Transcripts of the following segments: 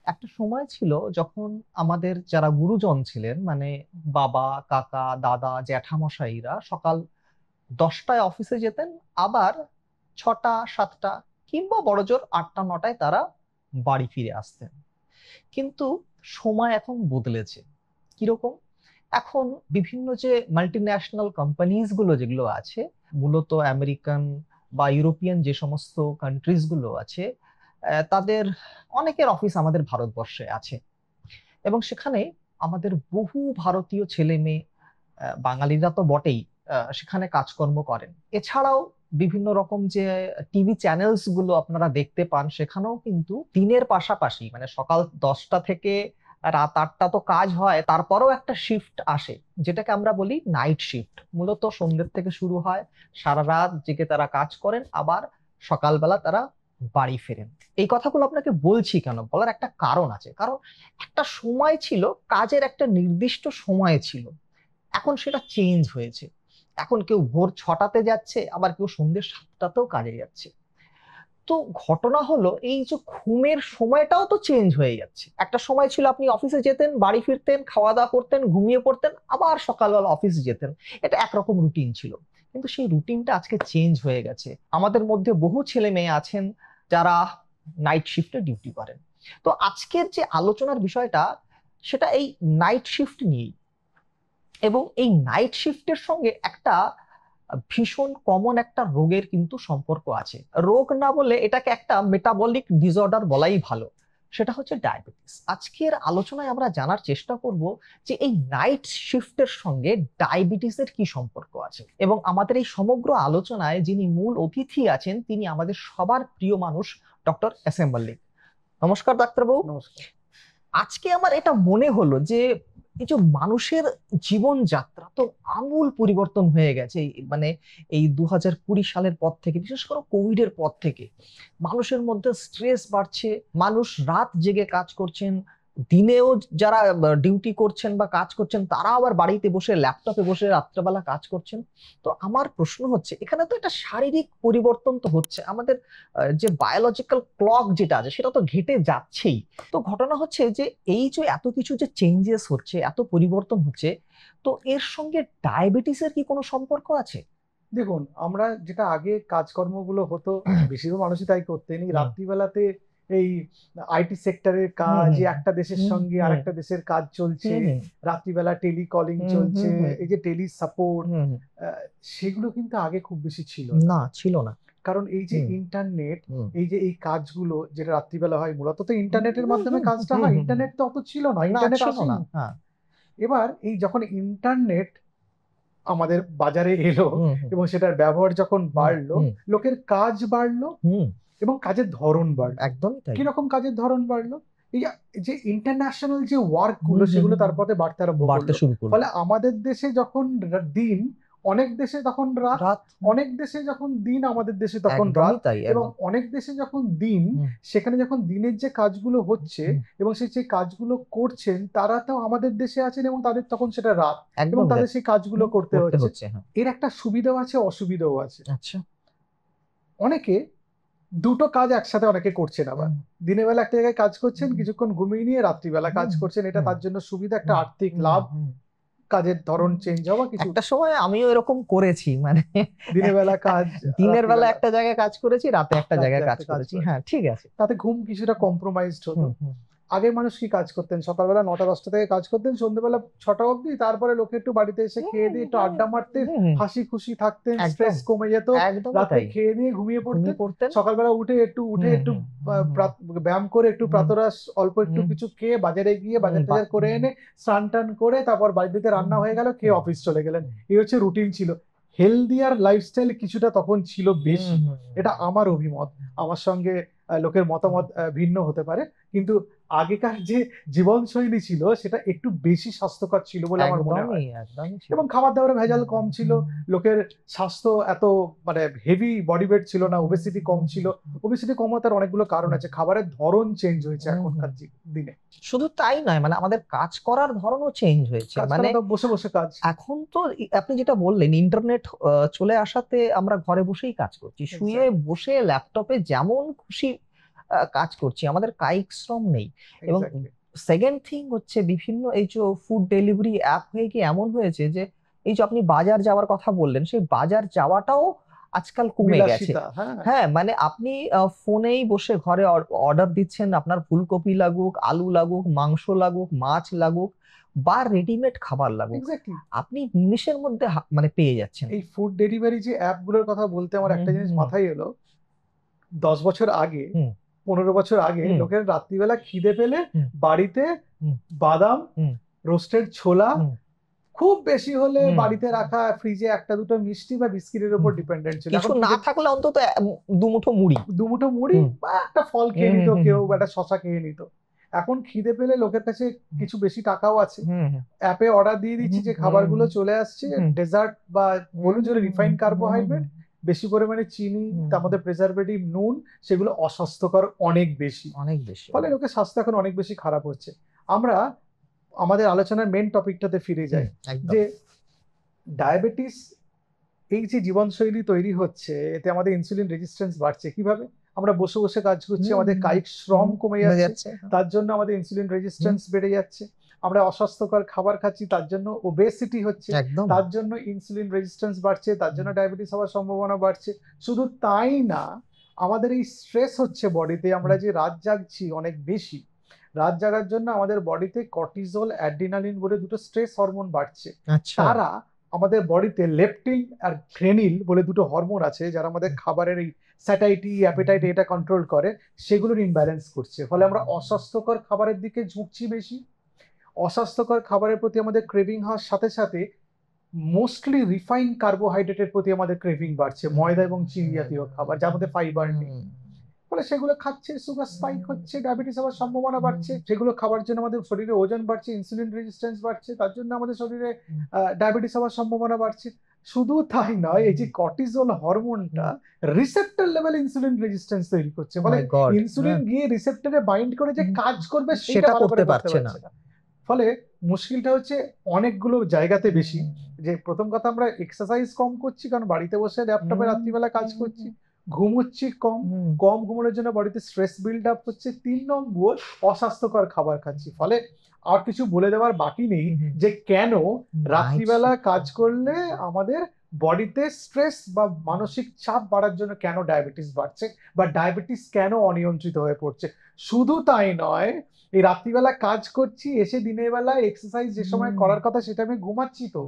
একটা সময় ছিল যখন আমাদের যারা গুরুজন ছিলেন, মানে বাবা, কাকা, দাদা, জ্যাঠামশাইরা সকাল 10টায় অফিসে যেতেন, আবার 6টা, 7টা কিংবা বড়জোর 8টা, 9টায় তারা বাড়ি ফিরে আসতেন। কিন্তু সময় এখন বদলেছে। কিরকম? এখন বিভিন্ন যে মাল্টি ন্যাশনাল কোম্পানিজ গুলো যেগুলো আছে, মূলত আমেরিকান বা ইউরোপিয়ান যে সমস্ত কান্ট্রিজ গুলো আছে, তাদের অনেকের অফিস আমাদের ভারতবর্ষে আছে। এবং সেখানে আমাদের বহু ভারতীয় ছেলে মেয়ে, বাঙালিরা তো বটেই, সেখানে কাজকর্ম করেন। এছাড়াও বিভিন্ন রকম যে টিভি চ্যানেলস গুলো আপনারা দেখতে পান, সেখানেও কিন্তু দিনের পাশাপাশি মানে সকাল 10টা থেকে রাত 8টা তো কাজ হয়, তারপরেও একটা শিফট আসে, যেটাকে আমরা বলি নাইট শিফট। মূলত সন্ধ্যের থেকে শুরু হয়, সারা রাত জেগে তারা কাজ করেন, আবার সকালবেলা তারা বাড়ি ফেরেন। এই কথাগুলো আপনাকে বলছি কেন, বলার একটা কারণ আছে। কারণ একটা সময় ছিল, কাজের একটা নির্দিষ্ট সময় ছিল, এখন সেটা চেঞ্জ হয়েছে। এখন কেউ ভোর 6টাতে যাচ্ছে, আবার কেউ সন্ধ্যে 7টাতেও কাজে যাচ্ছে। তো ঘটনা হলো এই যে ঘুমের সময়টাও তো চেঞ্জ হয়ে যাচ্ছে। একটা সময় ছিল আপনি অফিসে যেতেন, বাড়ি ফিরতেন, খাওয়া দাওয়া করতেন, ঘুমিয়ে পড়তেন, আবার সকালবেলা অফিসে যেতেন। এটা একরকম রুটিন ছিল। কিন্তু সেই রুটিনটা আজকে চেঞ্জ হয়ে গেছে। আমাদের মধ্যে বহু ছেলে মেয়ে আছেন যারা নাইট শিফটে ডিউটি করেন। তো আজকের যে আলোচনার বিষয়টা, সেটা এই নাইট শিফট নিয়েই। এবং এই নাইট শিফটের সঙ্গে একটা ভীষণ কমন একটা রোগের কিন্তু সম্পর্ক আছে। রোগ না বলে এটাকে একটা মেটাবলিক ডিসঅর্ডার বলাই ভালো। সেটা হচ্ছে ডায়াবেটিস। আজকের আলোচনায় আমরা জানার চেষ্টা করব যে এই নাইট শিফটের সঙ্গে ডায়াবেটিসের কি সম্পর্ক আছে। এবং আমাদের এই সমগ্র আলোচনায় যিনি মূল অতিথি আছেন, তিনি আমাদের সবার প্রিয় মানুষ, ডক্টর এস এম মল্লিক। নমস্কার ডাক্তারবাবু। নমস্কার। আজকে আমার এটা মনে হলো যে এই যে মানুষের জীবনযাত্রা তো আমূল পরিবর্তন হয়ে গেছে। মানে এই 2020 সালের পর থেকে, বিশেষ করে কোভিড এর পর থেকে মানুষের মধ্যে স্ট্রেস বাড়ছে। মানুষ রাত জেগে কাজ করছেন, দিনেও যারা ডিউটি করছেন বা কাজ করছেন, তারা আবার বাড়িতে বসে ল্যাপটপে বসে রাত্রেবেলা কাজ করছেন। তো আমার প্রশ্ন হচ্ছে, এখানে তো একটা শারীরিক পরিবর্তন তো হচ্ছে, আমাদের যে বায়োলজিক্যাল ক্লক যেটা আছে সেটা তো ঘেটে যাচ্ছেই। তো ঘটনা হচ্ছে যে এই যে এত কিছু যে চেঞ্জেস হচ্ছে, এত পরিবর্তন হচ্ছে, তো এর সঙ্গে ডায়াবেটিসের কি কোনো সম্পর্ক আছে? দেখুন, আমরা যেটা আগে কাজকর্মগুলো হতো, বেশিরভাগ মানুষই তাই করতেন। এই হুম, রাত্রিবেলাতে এই আইটি সেক্টরের হুম, কাজ, হুম, একটা দেশের হুম, সঙ্গে হুম, আরেকটা দেশের কাজ চলছে, হুম, হুম, রাত্রিবেলা টেলিকলিং হুম, চলছে, হুম, হুম, এই যে টেলি সাপোর্ট, হুম, হুম। সেগুলো কিন্তু আগে খুব বেশি ছিল না। না, ছিল না। কারণ এই যে হুম, ইন্টারনেট, হুম, এই যে এই কাজগুলো যেটা রাত্রিবেলা হয়, মূলত তো হুম, ইন্টারনেটের হুম, মাধ্যমে হুম, কাজটা হুম, হয়। হুম, হুম। ইন্টারনেট তো অত ছিল না, না, ইন্টারনেট ছিল না। আসেনি। হ্যাঁ। এবার এই যখন ইন্টারনেট আমাদের বাজারে এলো হুম, হুম, এবং সেটার ব্যবহার যখন হুম, বাড়লো, হুম, লোকের কাজ বাড়লো হুম। এবং কাজের ধরন বাড়লো। একদমই তাই। কিরকম কাজের ধরন বাড়লো? এই যে ইন্টারন্যাশনাল যে ওয়ার্ক হুম, গুলো, হুম, সেগুলো হুম, তারপরে বাড়তে আরম্ভ বাড়তে করলো। শুরু করলো। ফলে আমাদের দেশে যখন দিন, অনেক দেশে তখন রাত, রাত। অনেক দেশে যখন দিন, আমাদের দেশে তখন একদমই রাত। তাই, এবং একদম। অনেক দেশে যখন দিন, হুম, সেখানে যখন দিনের যে কাজগুলো হচ্ছে হুম, এবং সেই কাজগুলো করছেন, তারা তো আমাদের দেশে আছেন এবং তাদের তখন সেটা রাত এবং একদমই তাই। তাদের সেই কাজগুলো হুম, করতে করতে হচ্ছে। হচ্ছে, হ্যাঁ। এর একটা সুবিধাও আছে, অসুবিধাও আছে। আচ্ছা। অনেকে দুটো কাজ একসাথে অনেকে করছেন আবার। হুম, দিনের বেলা একটা জায়গায় কাজ করছেন, হুম, কিছুক্ষণ ঘুমিয়ে নিয়ে রাত্রিবেলা কাজ হুম, করছেন। এটা হুম, তার জন্য সুবিধা, একটা হুম, আর্থিক হুম, লাভ, হুম, কাজের ধরন হুম। চেঞ্জ হওয়া কিছু। একটা সময় আমিও এরকম করেছি, মানে দিনের বেলা কাজ, দিনের বেলা রাত্রিবেলা একটা জায়গায় কাজ করেছি, রাতে একটা রাত্রে জায়গায় কাজ একটা কাজ করেছি। করেছেন। হ্যাঁ, ঠিক আছে। তাতে ঘুম কিছুটা কম্প্রোমাইজড হতো। হুম, হুম, আগের মানুষ কি কাজ করতেন? সকালবেলা ৯টা-১০টা থেকে কাজ করতেন, সন্ধ্যেবেলা ৬টা অবধি। তারপরে লোকে একটু বাড়িতে এসে হুম, খেয়ে দিয়ে একটু হুম, আড্ডা মারতেন, হুম, হুম। হাসি খুশি থাকতেন, একদম, স্ট্রেস কমে যেত। একদমই রাতে তাই। খেয়ে দিয়ে ঘুমিয়ে ঘুমিয়ে পড়তেন। পড়তেন। সকালবেলা উঠে হুম, একটু হুম, হুম, হুম, ব্যায়াম করে, একটু হুম, প্রাতরাশ অল্প একটু হুম, কিছু খেয়ে বাজারে গিয়ে হুম, বাজার-টাজার করে এনে স্নান-টান করে তারপর বাড়িতে হুম, রান্না হয়ে গেল, হুম, খেয়ে অফিস চলে গেলেন। হুম, এই হচ্ছে রুটিন ছিল। হেলদিয়ার লাইফস্টাইল কিছুটা তখন ছিল হুম, বেশি। হুম, এটা হুম, আমার অভিমত। হুম, আমার সঙ্গে লোকের হুম, মতামত ভিন্ন হতে পারে। কিন্তু আগেকার যে জীবনশৈলী ছিল, সেটা একটু বেশি স্বাস্থ্যকর ছিল বলে আমার মনে একদমই, হয়। একদমই ছিল। এবং খাবার-দাবারে ভেজাল হুম, কম ছিল। হুম, লোকের স্বাস্থ্য এত মানে হেভি বডি ওয়েট ছিল না, হুম, ওবেসিটি কম ছিল। ওবেসিটি কম হওয়ার তার অনেকগুলো কারণ হুম, আছে। খাবারের ধরন চেঞ্জ হয়েছে হুম, হুম। এখনকার দিনে। শুধু তাই নয়, মানে আমাদের কাজ করার ধরনও চেঞ্জ হয়েছে। কাজ মানে করা তো বসে, বসে কাজ। এখন তো আপনি যেটা বললেন, ইন্টারনেট চলে আসাতে আমরা ঘরে বসেই কাজ করছি, শুয়ে এক্সাক্টলি। বসে ল্যাপটপে যেমন খুশি কাজ করছি, আমাদের কায়িক শ্রম নেই। এবং এক্স্যাক্টলি। সেকেন্ড থিং হচ্ছে বিভিন্ন এই যে ফুড ডেলিভারি অ্যাপ হয়ে গিয়ে এমন হয়েছে যে এই যে আপনি বাজার যাওয়ার কথা বললেন, সেই বাজার যাওয়াটাও আজকাল কমে গেছে। বিলাসিতা, হ্যাঁ। হ্যাঁ, মানে আপনি ফোনেই বসে ঘরে অর্ডার দিচ্ছেন, আপনার ফুলকপি লাগুক, আলু লাগুক, মাংস লাগুক, মাছ লাগুক বা রেডিমেড খাবার লাগুক, এক্স্যাক্টলি। আপনি নিমেষের মধ্যে মানে পেয়ে যাচ্ছেন। এই ফুড ডেলিভারি যে অ্যাপগুলোর কথা বলতে আমার হুম একটা জিনিস হুম মাথায় এলো। 10 বছর আগে, হুম 15 বছর আগে হুম লোকের রাত্রিবেলা খিদে পেলে হুম বাড়িতে হুম বাদাম, হুম রোস্টেড ছোলা, হুম খুব বেশি হলে হুম বাড়িতে রাখা ফ্রিজে একটা দুটো মিষ্টি বা বিস্কিটের উপর হুম। ডিপেন্ডেন্ট ছিল। কিছু এখন না থাকলে অন্তত দুমুঠো মুড়ি। দুমুঠো মুড়ি হুম বা একটা ফল হুম খেয়ে নিত, হুম কেউ হুম একটা শশা খেয়ে নিত। এখন খিদে পেলে লোকের কাছে কিছু বেশি টাকাও আছে, হুম অ্যাপে অর্ডার দিয়ে দিচ্ছি, যে খাবারগুলো চলে আসছে, হুম ডেজার্ট বা বলুন যে রিফাইন্ড হুম কার্বোহাইড্রেট, বেশি পরিমাণে চিনি, তার মধ্যে প্রেজারভেটিভ, নুন, সেগুলো অস্বাস্থ্যকর অনেক বেশি। অনেক বেশি। ফলে লোকের স্বাস্থ্য এখন অনেক বেশি খারাপ হচ্ছে। আমরা আমাদের আলোচনার মেন টপিকটাতে ফিরে যাই, একদম। যে ডায়াবেটিস, এই যে জীবনশৈলী তৈরি হচ্ছে, এতে আমাদের ইনসুলিন রেজিস্ট্যান্স বাড়ছে কিভাবে? আমরা বসে বসে কাজ করছি, আমাদের কায়িক শ্রম কমে যাচ্ছে, তার জন্য আমাদের ইনসুলিন রেজিস্ট্যান্স বেড়ে যাচ্ছে। আমরা অস্বাস্থ্যকর খাবার খাচ্ছি, তার জন্য ওবেসিটি হচ্ছে, একদম। তার জন্য ইনসুলিন রেজিস্ট্যান্স বাড়ছে, তার জন্য ডায়াবেটিস হওয়ার সম্ভাবনা বাড়ছে। শুধু তাই না, আমাদের এই স্ট্রেস হচ্ছে বডিতে, আমরা যে রাত জাগছি অনেক বেশি, রাত জাগার জন্য আমাদের বডিতে কর্টিজল, অ্যাড্রিনালিন বলে দুটো স্ট্রেস হরমোন বাড়ছে। আচ্ছা। তারা আমাদের বডিতে লেপটিন আর গ্রেনিল বলে দুটো হরমোন আছে, যারা আমাদের খাবারের এই স্যাটাইটি, অ্যাপেটাইট এটা কন্ট্রোল করে, সেগুলোর ইমব্যালেন্স করছে। ফলে আমরা অস্বাস্থ্যকর খাবারের দিকে ঝুঁকছি বেশি। অস্বাস্থ্যকর খাবারের প্রতি আমাদের ক্রেভিং হওয়ার সাথে সাথে মোস্টলি রিফাইন্ড কার্বোহাইড্রেটের প্রতি আমাদের ক্রেভিং বাড়ছে, ময়দা এবং চিনি জাতীয় খাবার যার মধ্যে ফাইবার নেই। ফলে সেগুলো খাচ্ছে, সুগার স্পাইক হচ্ছে, ডায়াবেটিস হওয়ার সম্ভাবনা বাড়ছে। সেগুলো খাবার জন্য আমাদের শরীরে ওজন বাড়ছে, ইনসুলিন রেজিস্ট্যান্স বাড়ছে, তার জন্য আমাদের শরীরে ডায়াবেটিস হওয়ার সম্ভাবনা বাড়ছে। শুধু তাই নয়, এই যে কর্টিজল হরমোনটা রিসেপ্টর লেভেল ইনসুলিন রেজিস্ট্যান্স তৈরি করছে। ফলে ইনসুলিন গিয়ে রিসেপ্টরে বাইন্ড করে যে কাজ করবে সেটা ভালো করে করতে পারছে না। ফলে মুশকিলটা হচ্ছে অনেকগুলো জায়গাতে বেশি। যে প্রথম কথা, আমরা এক্সারসাইজ কম করছি, কারণ বাড়িতে বসে ল্যাপটপে রাত্রিবেলা কাজ করছি। ঘুমোচ্ছি কম, কম ঘুমানোর জন্য বডিতে স্ট্রেস বিল্ড আপ হচ্ছে। 3 নম্বর, অস্বাস্থ্যকর খাবার খাচ্ছি। ফলে আর কিছু বলে দেওয়ার বাকি নেই যে কেন রাত্রিবেলা কাজ করলে আমাদের বডিতে স্ট্রেস বা মানসিক চাপ বাড়ার জন্য কেন ডায়াবেটিস বাড়ছে, বা ডায়াবেটিস কেন অনিয়ন্ত্রিত হয়ে পড়ছে। শুধু তাই নয়, এই রাত্রিবেলা কাজ করছি, এসে দিনের বেলা এক্সারসাইজ যে সময় করার কথা সেটা আমি ঘুমাচ্ছি, তো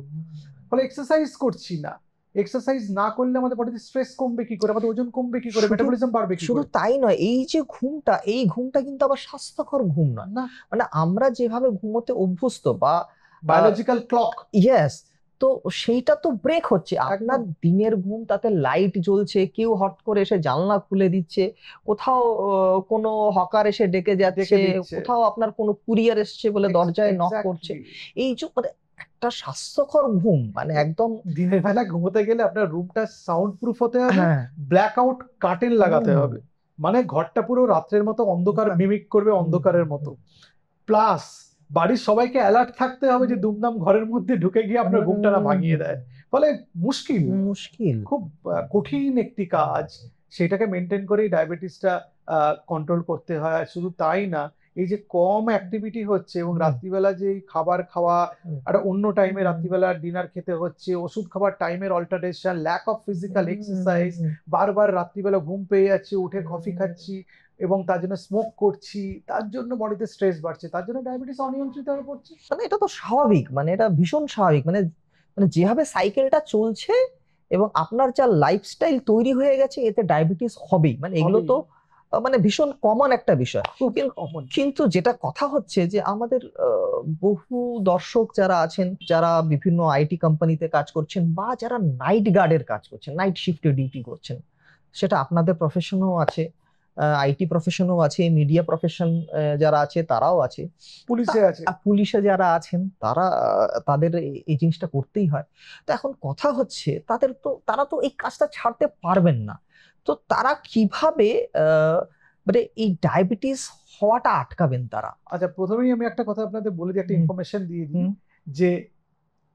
ফলে এক্সারসাইজ করছি না। এক্সারসাইজ না করলে আমাদের বডিতে স্ট্রেস কমবে কি করে, আমাদের ওজন কমবে কি করে, মেটাবলিজম বাড়বে কি করে? শুধু তাই নয়, এই যে ঘুমটা, এই ঘুমটা কিন্তু আবার স্বাস্থ্যকর ঘুম নয়। না, মানে আমরা যেভাবে ঘুমোতে অভ্যস্ত বা বায়োলজিক্যাল ক্লক, ইয়েস, তো সেইটা তো ব্রেক হচ্ছে। আপনার দিনের ঘুম, তাতে লাইট জ্বলছে, কেউ হট করে এসে জানলা খুলে দিচ্ছে, কোথাও কোনো হকার এসে ডেকে যাচ্ছে, কোথাও আপনার কোনো কুরিয়ার এসছে বলে দরজায় নক করছে। এই যে মানে একটা স্বাস্থ্যকর ঘুম, মানে একদম দিনের বেলা ঘুমোতে গেলে আপনার রুমটা সাউন্ড প্রুফ হতে হবে, ব্ল্যাক আউট কার্টেন লাগাতে হবে, মানে ঘরটা পুরো রাত্রের মতো অন্ধকার মিমিক করবে, অন্ধকারের মতো। প্লাস বাড়ির সবাইকে অ্যালার্ট থাকতে হবে যে দুমদাম ঘরের মধ্যে ঢুকে গিয়ে আপনার ঘুমটা না ভাঙিয়ে দেয়। ফলে মুশকিল, খুব কঠিন একটি কাজ। সেটাকে মেনটেন করেই ডায়াবেটিসটা কন্ট্রোল করতে হয়। শুধু তাই না, এই যে কম অ্যাক্টিভিটি হচ্ছে এবং রাত্রিবেলা যে খাবার খাওয়া, একটা অন্য টাইমে রাত্রিবেলা ডিনার খেতে হচ্ছে, ওষুধ খাবার টাইমের alteration, lack of physical exercise, বারবার রাত্রিবেলা ঘুম পেয়ে যাচ্ছে, উঠে কফি খাচ্ছি এবং তার জন্য স্মোক করছি, তার জন্য বডিতে স্ট্রেস বাড়ছে, তার জন্য ডায়াবেটিস অনিয়ন্ত্রিত হয়ে পড়ছে। মানে এটা তো স্বাভাবিক, মানে এটা ভীষণ স্বাভাবিক। মানে মানে যেভাবে সাইকেলটা চলছে এবং আপনার যা লাইফস্টাইল তৈরি হয়ে গেছে, এতে ডায়াবেটিস হবেই। মানে এগুলো তো মানে ভীষণ কমন একটা বিষয়। কিন্তু যেটা কথা হচ্ছে যে আমাদের বহু দর্শক যারা আছেন, যারা বিভিন্ন আইটি কোম্পানিতে কাজ করছেন বা যারা নাইট গার্ডের কাজ করছেন, নাইট শিফটে ডিউটি করছেন, সেটা আপনাদের প্রফেশনও আছে, আইটি প্রফেশনও আছে, মিডিয়া প্রফেশন যারা আছে তারাও আছে, পুলিশে যারা আছেন তারা, তাদের এই জিনিসটা করতেই হয়। তো এখন কথা হচ্ছে, তারা তো এই কাজটা ছাড়তে পারবেন না। তো তারা কিভাবে মানে এই ডায়াবেটিস হওয়াটা আটকাবেন তারা? আচ্ছা, প্রথমেই আমি একটা কথা আপনাদের বলে দিই, একটা ইনফরমেশন দিয়ে দিই, যে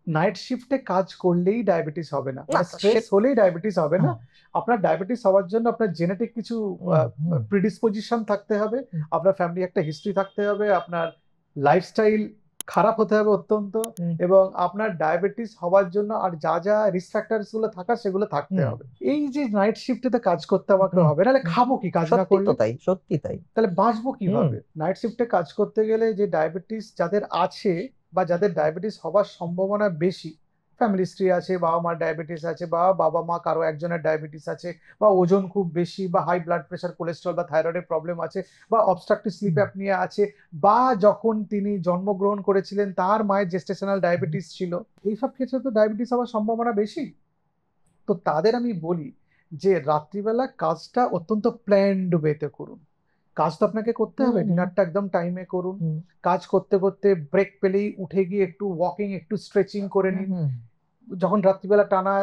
নাইট শিফটে কাজ করলেই ডায়াবেটিস হবে না, না, স্ট্রেস হলেই ডায়াবেটিস হবে না। হ্যাঁ, আপনার ডায়াবেটিস হওয়ার জন্য আপনার জেনেটিক কিছু প্রিডিসপোজিশন থাকতে হবে, হুম। আপনার ফ্যামিলি একটা হিস্ট্রি থাকতে হবে, আপনার লাইফস্টাইল খারাপ হতে হবে অত্যন্ত, হুম, এবং আপনার ডায়াবেটিস হওয়ার জন্য আর যা যা রিস্ক ফ্যাক্টরস গুলো থাকা সেগুলো থাকতে হুম, হবে। এই যে নাইট শিফটেতে কাজ করতে আমাকে হুম, হবে, নাহলে হুম। খাবো কি কাজ না সত্যি করলে? তো তাই, সত্যি তাই। তাহলে বাঁচবো হুম, কিভাবে? নাইট শিফটে কাজ করতে গেলে যে ডায়াবেটিস যাদের আছে বা যাদের ডায়াবেটিস হওয়ার সম্ভাবনা বেশি, ফ্যামিলি হিস্ট্রি আছে, বাবা মার ডায়াবেটিস আছে, বা বাবা মা কারো একজনের ডায়াবেটিস আছে, বা ওজন খুব বেশি, বা হাই ব্লাড প্রেশার, কোলেস্টেরল বা থাইরয়েডের প্রবলেম আছে, বা অবস্ট্রাকটিভ স্লিপ অ্যাপনিয়া আছে, বা যখন তিনি জন্মগ্রহণ করেছিলেন তার মায়ের জেস্টেশনাল ডায়াবেটিস ছিল, এইসব ক্ষেত্রে তো ডায়াবেটিস হওয়ার সম্ভাবনা বেশি। তো তাদের আমি বলি যে রাত্রিবেলা কাজটা অত্যন্ত প্ল্যান্ড ওয়েতে করুন। কাজ তো আপনাকে করতে হুম, হবে, হুম, ডিনারটা একদম টাইমে করুন। হুম, কাজ করতে করতে ব্রেক পেলেই উঠে গিয়ে একটু ওয়াকিং, একটু স্ট্রেচিং করে হুম, নিন। হুম, যখন রাত্রিবেলা টানা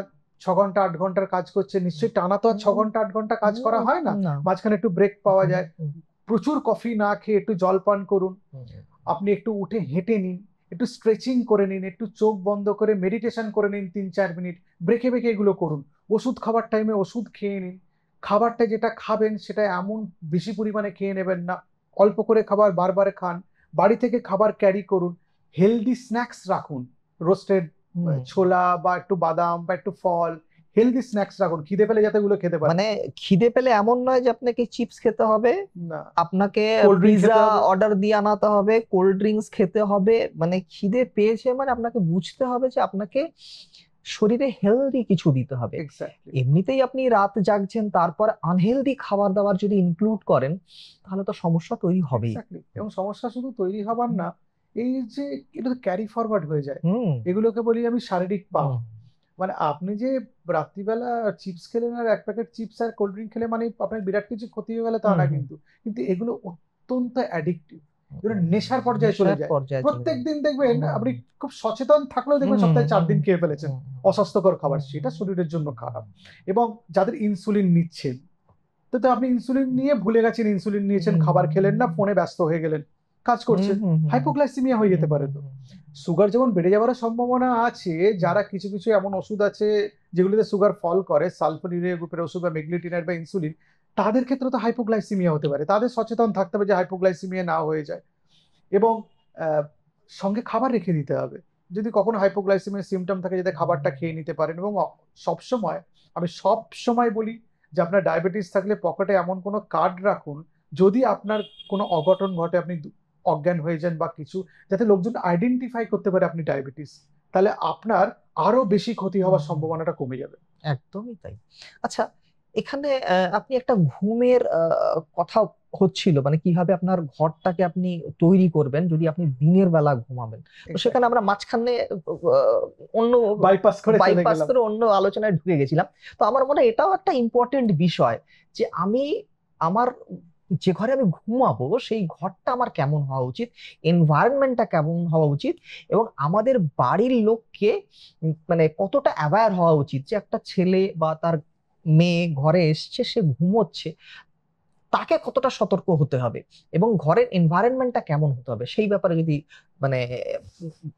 6 ঘন্টা 8 ঘন্টার কাজ করছে, নিশ্চয়ই টানা তো আর 6 ঘন্টা 8 ঘন্টা কাজ করা হুম, হয় না, না, মাঝখানে একটু ব্রেক পাওয়া হুম, যায়। হুম, প্রচুর কফি না খেয়ে একটু জল পান করুন। হুম, আপনি একটু উঠে হেঁটে নিন, একটু স্ট্রেচিং করে নিন, একটু চোখ বন্ধ করে মেডিটেশন করে নিন 3-4 মিনিট। ব্রেকে ব্রেকে এগুলো করুন। ওষুধ খাবার টাইমে ওষুধ খেয়ে নিন। খাবারটা যেটা খাবেন সেটা এমন বেশি পরিমাণে খেয়ে নেবেন না, অল্প করে খাবার বারবার খান। বাড়ি থেকে খাবার ক্যারি করুন। হেলদি স্ন্যাক্স রাখুন, রোস্টেড হুম। ছোলা বা একটু বাদাম বা একটু ফল, হেলদি স্ন্যাক্স রাখুন, খিদে পেলে যাতে ওগুলো খেতে পারেন। মানে খিদে পেলে এমন নয় যে আপনাকে চিপস খেতে হবে, না, আপনাকে কোল্ড ড্রিঙ্ক পিৎজা খেতে হবে। অর্ডার দিয়ে আনাতে হবে, কোল্ড ড্রিঙ্কস খেতে হবে। মানে খিদে পেয়েছে মানে আপনাকে বুঝতে হবে যে আপনাকে শরীরে হেলদি কিছু দিতে হবে। এক্স্যাক্টলি, এমনিতেই আপনি রাত জাগছেন, তারপর আনহেলদি খাবার দাবার যদি ইনক্লুড করেন, তাহলে তো সমস্যা তৈরি হবেই। এক্স্যাক্টলি। এবং সমস্যা শুধু তৈরি হবার না, এই যে এটা ক্যারি ফরওয়ার্ড হয়ে যায়, হুম, এগুলোকে বলি আমি শারীরিক পাপ। হুম, মানে আপনি যে রাত্রিবেলা চিপস খেলেন আর এক প্যাকেট চিপস আর কোল্ড ড্রিঙ্ক খেলে মানে আপনার বিরাট কিছু ক্ষতি হয়ে গেল তা হুম, না, হুম, কিন্তু কিন্তু এগুলো অত্যন্ত অ্যাডিকটিভ, এগুলো হুম, নেশার পর্যায়ে চলে নেশার যায়। পর্যায়ে চলে প্রত্যেক যায়। দিন দেখবেন হুম, আপনি খুব সচেতন থাকলেও হুম, দেখবেন হুম, সপ্তাহে 4 হুম, দিন খেয়ে ফেলেছেন হুম, অস্বাস্থ্যকর খাবার, হুম, সেটা শরীরের জন্য খারাপ। হুম, এবং যাদের ইনসুলিন নিচ্ছেন, তো আপনি ইনসুলিন নিয়ে ভুলে গেছেন ইনসুলিন নিয়েছেন, খাবার খেলেন না, ফোনে ব্যস্ত হয়ে গেলেন, কাজ হুম, করছে, হুম, হুম, হাইপোগ্লাইসিমিয়া হয়ে যেতে পারে। তো সুগার যেমন বেড়ে যাওয়ার সম্ভাবনা আছে, যারা কিছু কিছু এমন ওষুধ আছে যেগুলোতে সুগার ফল করে, সালফোনিউরিয়া গ্রুপের ওষুধ বা মেগলিটিনাইড বা ইনসুলিন, তাদের ক্ষেত্রে তো হাইপোগ্লাইসিমিয়া হতে পারে। তাদের সচেতন থাকতে হবে যে হাইপোগ্লাইসিমিয়া না হয়ে যায়। এবং আহ, সঙ্গে খাবার রেখে দিতে হবে, যদি কখনো হাইপোগ্লাইসিমিয়ার সিমটম থাকে যাতে খাবারটা খেয়ে নিতে পারেন। এবং সবসময়, আমি সব সময় বলি যে আপনার ডায়াবেটিস থাকলে পকেটে এমন কোনো কার্ড রাখুন, যদি আপনার কোনো অঘটন ঘটে, আপনি অজ্ঞান হয়ে যান বা কিছু, যাতে লোকজন আইডেন্টিফাই করতে পারে আপনি ডায়াবেটিস, তাহলে আপনার আরো বেশি ক্ষতি হওয়ার সম্ভাবনাটা কমে যাবে। একদমই তাই। আচ্ছা, এখানে আপনি একটা ঘুমের কথা হচ্ছিল, মানে কিভাবে আপনার ঘরটাকে আপনি তৈরি করবেন যদি আপনি দিনের বেলা ঘুমাবেন। তো সেখানে আমরা মাঝখানে অন্য বাইপাস করে চলে বাইপাস গেলাম। করে অন্য আলোচনায় ঢুকে গেছিলাম। তো আমার মনে হয় এটাও একটা ইম্পর্টেন্ট বিষয় যে আমি আমার যে ঘরে আমি ঘুমাবো সেই ঘরটা আমার কেমন হওয়া উচিত, এনভায়রনমেন্টটা কেমন হওয়া উচিত, এবং আমাদের বাড়ির লোককে মানে কতটা অ্যাওয়্যার হওয়া উচিত যে একটা ছেলে বা তার মেয়ে ঘরে এসছে, সে ঘুমোচ্ছে, তাকে কতটা সতর্ক হতে হবে এবং ঘরের এনভায়রনমেন্টটা কেমন হতে হবে, সেই ব্যাপারে যদি মানে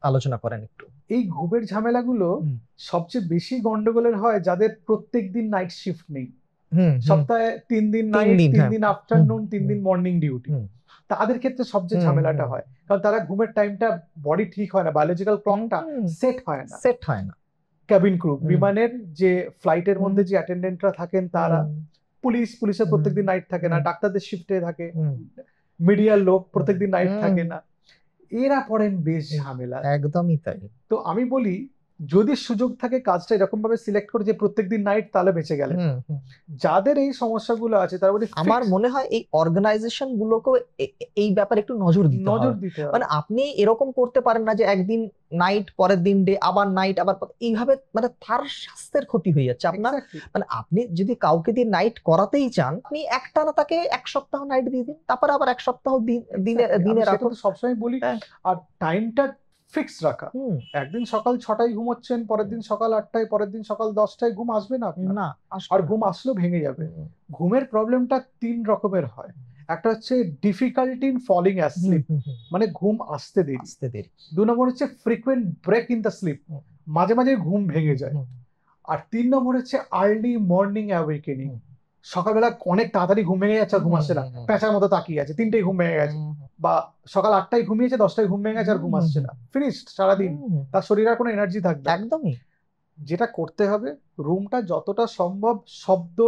আলোচনা করেন একটু। এই ঘুমের ঝামেলাগুলো হুম, সবচেয়ে বেশি গন্ডগোলের হয় যাদের প্রত্যেক দিন নাইট শিফট নেই। হুম, হুম। সপ্তাহে 3 দিন 3 নাইট, দিন, তিন হ্যাঁ। দিন হুম, আফটারনুন, তিন হুম, দিন মর্নিং ডিউটি, হুম, তাদের ক্ষেত্রে সবচেয়ে হুম, ঝামেলাটা হুম, হয়। কারণ তারা ঘুমের টাইমটা, বডি ঠিক হয় না, বায়োলজিক্যাল ক্লকটা হুম, সেট হয় না। সেট হয় না। ক্যাবিন ক্রু, হুম, বিমানের যে ফ্লাইটের হুম, মধ্যে যে অ্যাটেন্ডেন্টরা থাকেন তারা, হুম, পুলিশের হুম, প্রত্যেকদিন নাইট থাকে না, হুম, ডাক্তারদের শিফটে থাকে, হুম, মিডিয়ার লোক হুম, প্রত্যেকদিন নাইট হুম, থাকে না, এরা পড়েন বেশ হুম, ঝামেলা। একদমই তাই। তো আমি বলি, যদি সুযোগ থাকে কাজটা এরকম ভাবে সিলেক্ট করে যে প্রত্যেকদিন নাইট, তাহলে বেঁচে গেলেন। হুম, হুম। যাদের এই সমস্যাগুলো আছে তারা বলি আমার ফিক্স মনে হয় এই অর্গানাইজেশন গুলোকেও এই ব্যাপারে একটু নজর দিতে নজর হবে। দিতে মানে হবে। আপনি এরকম করতে পারেন না যে একদিন নাইট, পরের দিন ডে, আবার নাইট, আবার এইভাবে মানে তার স্বাস্থ্যের ক্ষতি হয়ে যাচ্ছে আপনার। এক্স্যাক্টলি। মানে আপনি যদি কাউকে দিয়ে নাইট করাতেই চান, আপনি একটানা তাকে 1 সপ্তাহ নাইট দিয়ে দিন, তারপর আবার 1 সপ্তাহ দিনে এক্স্যাক্টলি, আমি দিনে সেটা রাখুন। তো সবসময় বলি। হ্যাঁ। আর টাইমটা ফিক্স রাখা, হুম। একদিন সকাল 6টায় ঘুমোচ্ছেন, পরের দিন সকাল 8টায়, পরের দিন সকাল 10টায়, ঘুম আসবে না আপনার। না, আর আসবে না। ঘুম আসলেও ভেঙে যাবে। হুম, ঘুমের প্রবলেমটা 3 রকমের হয়। একটা হচ্ছে difficulty in falling hmm, asleep, hmm, hmm. মানে ঘুম আসতে দেরি। আসতে দেরি। 2 নম্বর হচ্ছে frequent break in the sleep, মাঝে মাঝে ঘুম ভেঙে যায়। হুম, আর 3 নম্বর হচ্ছে আর্লি মর্নিং অ্যাওয়েকেনিং। হুম, সকালবেলা অনেক তাড়াতাড়ি ঘুম ভেঙে যাচ্ছে আর ঘুম আসছে না, হুম, হুম, প্যাঁচার মতো তাকিয়ে আছে, 3টেই ঘুম ভেঙে গেছে, হুম, বা সকাল 8টায় ঘুমিয়েছে 10টায় ঘুম ভেঙে গেছে আর ঘুম হুম, আসছে হুম, না, ফিনিশড সারাদিন, হুম, তার শরীরে আর কোনো এনার্জি থাকবে না। একদমই। যেটা করতে হবে, রুমটা যতটা সম্ভব শব্দ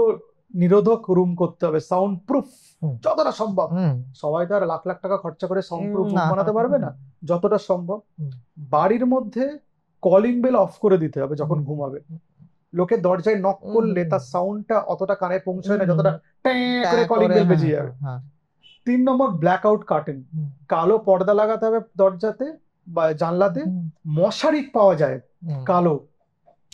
নিরোধক রুম করতে হবে, সাউন্ড প্রুফ হুম, যতটা সম্ভব। হুম, সবাই তো আর লাখ লাখ টাকা খরচা করে সাউন্ড প্রুফ রুম না, বানাতে পারবে না, যতটা সম্ভব হুম, বাড়ির মধ্যে কলিং বেল অফ করে দিতে হবে যখন হুম, ঘুমাবে। লোকে দরজায় নক হুম, করলে হুম, তার সাউন্ডটা অতটা কানে পৌঁছয় না হুম, যতটা ট্যাঁ করে ট্যাঁ কলিং করে, বেল হ্যাঁ, বেজে যাবে। হ্যাঁ, হ্যাঁ, 3 নম্বর ব্ল্যাক আউট কার্টেন, হুম, কালো পর্দা লাগাতে হবে দরজাতে বা জানলাতে। হুম, মশারি পাওয়া যায় হুম, কালো,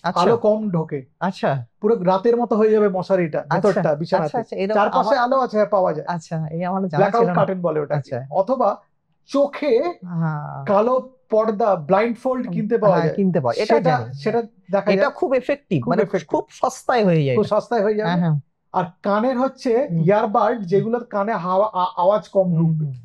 আচ্ছা, আলো কম ঢোকে, আচ্ছা, পুরো রাতের মতো হয়ে যাবে মশারিটা আচ্ছা, ভেতরটা আচ্ছা, বিছানাতে, আচ্ছা, এরকম চারপাশে আমার, আলো আছে, হ্যাঁ, পাওয়া যায়। আচ্ছা, এই আমার জানা ব্ল্যাক ছিল আউট না। কার্টেন বলে ওটাকে। আচ্ছা, অথবা চোখে হ্যাঁ, কালো পর্দা ব্লাইন্ড ফোল্ড কিনতে পাওয়া হ্যাঁ, যায়, কিনতে পাওয়া, এটা সেটা জানি। সেটা দেখা এটা যায়, খুব এফেক্টিভ, খুব মানে এফেক্টিভ, খুব সস্তায় হয়ে যায় খুব এটা। সস্তায় হয়ে হ্যাঁ, যাবে। হ্যাঁ, আর কানের হচ্ছে হুম, ইয়ারবাড, যেগুলোর কানে হাওয়া আওয়াজ কম হুম, ঢুকবে, হুম,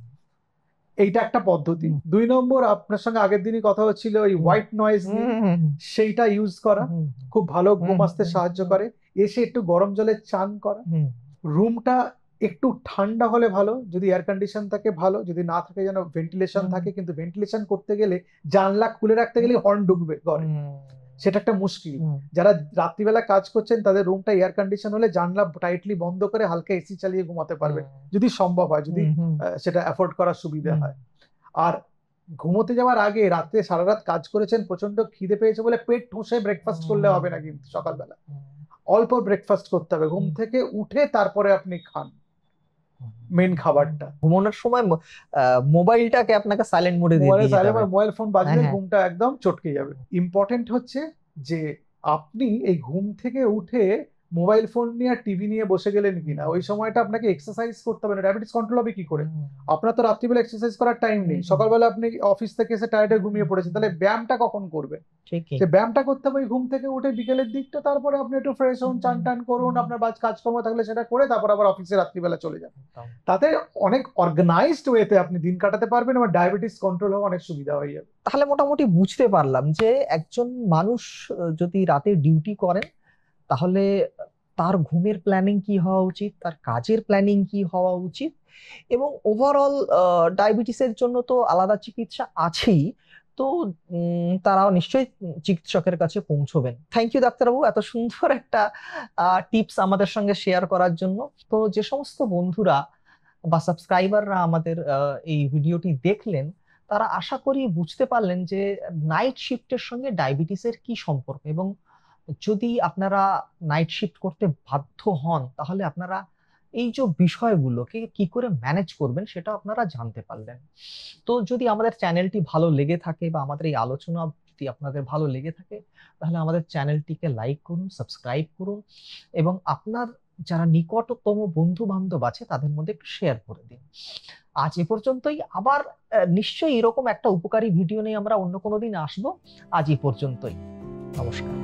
এইটা একটা পদ্ধতি। হুম, 2 নম্বর, আপনার সঙ্গে আগের দিনই কথা হচ্ছিল ওই হুম, হোয়াইট নয়েজ হুম, নিয়ে, হুম, সেইটা ইউজ করা হুম, খুব ভালো হুম, ঘুম আসতে হুম, সাহায্য হুম, করে। এসে একটু গরম জলে চান করা, হুম, রুমটা একটু ঠান্ডা হলে ভালো, যদি এয়ার কন্ডিশন থাকে ভালো, যদি না থাকে যেন ভেন্টিলেশন হুম, থাকে, কিন্তু ভেন্টিলেশন করতে গেলে জানলা খুলে রাখতে গেলে হর্ন ঢুকবে ঘরে, সেটা একটা মুশকিল। হুম, যারা রাত্রিবেলা কাজ করছেন তাদের রুমটা এয়ার কন্ডিশন হলে জানলা টাইটলি বন্ধ করে হালকা এসি চালিয়ে ঘুমাতে পারবে, যদি সম্ভব হয়, যদি হুম, হুম, সেটা অ্যাফোর্ড করার সুবিধা হুম, হয়। আর ঘুমোতে যাওয়ার আগে রাতে সারা রাত কাজ করেছেন, প্রচন্ড খিদে পেয়েছে বলে পেট ঠুসে ব্রেকফাস্ট করলে হবে না, কিন্তু সকালবেলা অল্প ব্রেকফাস্ট করতে হবে, ঘুম থেকে উঠে তারপরে আপনি খান মেন খাবারটা। ঘুমানোর সময় মোবাইলটাকে আপনাকে সাইলেন্ট মোডে দিয়ে মোবাইলে দিয়ে যেতে সাইলেন্ট, হবে। মোবাইল ফোন হ্যাঁ, বাজলে হ্যাঁ, ঘুমটা একদম চটকে যাবে। ইম্পর্টেন্ট হচ্ছে যে আপনি এই ঘুম থেকে উঠে মোবাইল ফোন নিয়ে আর টিভি নিয়ে বসে গেলেন কিনা, ওই সময়টা আপনাকে এক্সারসাইজ করতে হবে না, ডায়াবেটিস কন্ট্রোল হবে কি করে? আপনার তো রাত্রিবেলা এক্সারসাইজ করার টাইম নেই, সকালবেলা আপনি অফিস থেকে এসে টায়ার্ডে ঘুমিয়ে পড়েছেন, তাহলে ব্যায়ামটা কখন করবেন? ঠিকই। সে ব্যায়ামটা করতে হবে ওই ঘুম থেকে উঠে বিকেলের দিকটা, তারপরে আপনি একটু ফ্রেশ হন, চান টান করুন, আপনার কাজকর্ম থাকলে সেটা করে তারপর আবার অফিসে রাত্রিবেলা চলে যান। একদম। তাতে অনেক অর্গানাইজড ওয়েতে আপনি দিন কাটাতে পারবেন, এবং ডায়াবেটিস কন্ট্রোল হওয়া অনেক সুবিধা হয়ে যাবে। তাহলে মোটামুটি বুঝতে পারলাম যে একজন মানুষ যদি রাতে ডিউটি করেন, তাহলে তার ঘুমের প্ল্যানিং কি হওয়া উচিত, তার কাজের প্ল্যানিং কি হওয়া উচিত, এবং ওভারঅল ডায়াবেটিসের জন্য তো আলাদা চিকিৎসা আছেই। তো তারাও নিশ্চয়ই চিকিৎসকের কাছে পৌঁছবেন। থ্যাংক ইউ ডাক্তারবাবু, এত সুন্দর একটা টিপস আমাদের সঙ্গে শেয়ার করার জন্য। তো যে সমস্ত বন্ধুরা বা সাবস্ক্রাইবাররা আমাদের এই ভিডিওটি দেখলেন, তারা আশা করি বুঝতে পারলেন যে নাইট শিফটের সঙ্গে ডায়াবেটিসের কি সম্পর্ক, এবং যদি আপনারা নাইট শিফট করতে বাধ্য হন, তাহলে আপনারা এই যে বিষয়গুলোকে কি করে ম্যানেজ করবেন সেটা আপনারা জানতে পারলেন। তো যদি আমাদের চ্যানেলটি ভালো লেগে থাকে বা আমাদের এই আলোচনা যদি আপনাদের ভালো লেগে থাকে, তাহলে আমাদের চ্যানেলটিকে লাইক করুন, সাবস্ক্রাইব করুন, এবং আপনার যারা নিকটতম বন্ধু বান্ধব আছে তাদের মধ্যে একটু শেয়ার করে দিন। আজ এ পর্যন্তই। আবার নিশ্চয়ই এরকম একটা উপকারী ভিডিও নিয়ে আমরা অন্য কোনো দিন আসবো। আজ এই পর্যন্তই। নমস্কার।